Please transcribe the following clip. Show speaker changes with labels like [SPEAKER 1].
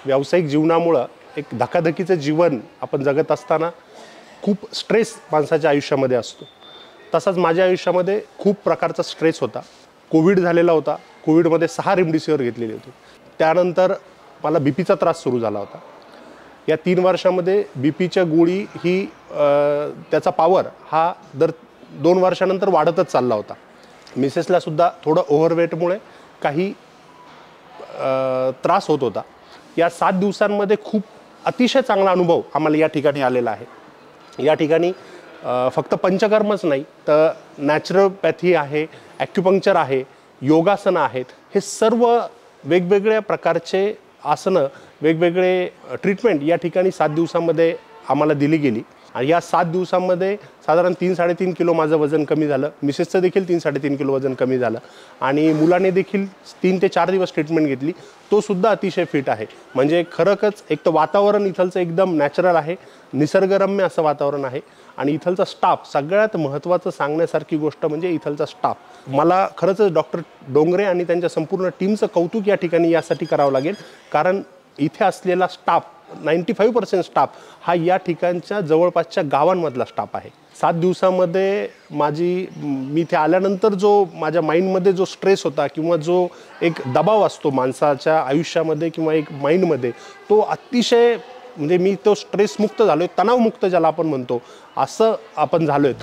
[SPEAKER 1] व्यावसायिक जीवनामुळे एक धकाधकीचं जीवन आपण जगत असताना खूप स्ट्रेस माणसाच्या आयुष्यामध्ये असतो। तसाच माझ्या आयुष्यामध्ये खूप प्रकारचा स्ट्रेस होता। कोविड झालेला होता। कोविडमध्ये 6 रेमडेसिवीर घेतलेले होते। त्यानंतर मला बीपीचा त्रास सुरू झाला होता। या 3 वर्षांमध्ये बीपीच्या गोळी ही त्याचा पॉवर हा दर 2 वर्षानंतर वाढतच चालला होता। मिसेसला सुद्धा थोडं ओव्हरवेटमुळे काही त्रास होत होता। या 7 दिवसांमध्ये खूप अतिशय चांगला अनुभव आम्हाला या ठिकाणी आलेला आहे। या ठिकाणी फक्त पंचकर्मच नाही तर नॅचरोपॅथी आहे, ॲक्युपंक्चर आहे, योगासनं आहेत। हे सर्व वेगवेगळ्या प्रकारचे आसनं, वेगवेगळे ट्रीटमेंट या ठिकाणी 7 दिवसांमध्ये आम्हाला दिली गेली। आणि या 7 दिवसांमध्ये साधारण 3-3.5 किलो माझं वजन कमी झालं। मिसेसचं देखील 3-3.5 किलो वजन कमी झालं आणि मुलाने देखील 3 ते 4 दिवस ट्रीटमेंट घेतली। तो सुद्धा अतिशय फिट आहे। म्हणजे खरंच एक तर वातावरण इथलचं एकदम नॅचरल आहे, निसर्गरम्य असं वातावरण आहे आणि इथलचा स्टाफ सगळ्यात महत्त्वाचं सांगण्यासारखी गोष्ट म्हणजे इथलचा स्टाफ। मला खरंच डॉक्टर डोंगरे आणि त्यांच्या संपूर्ण टीमचं कौतुक या ठिकाणी यासाठी करावं लागेल, कारण इथे असलेला स्टाफ 95% स्टाफ हा या ठिकाणच्या जवळपासच्या गावांमधला स्टाफ आहे। 7 दिवसांमध्ये मी इथे आल्यानंतर जो माझ्या माइंडमध्ये जो स्ट्रेस होता किंवा जो एक दबाव असतो माणसाच्या आयुष्यामध्ये किंवा एक माइंडमध्ये, तो अतिशय म्हणजे मी तो स्ट्रेसमुक्त झालोय, तणावमुक्त ज्याला आपण म्हणतो असं आपण झालोय।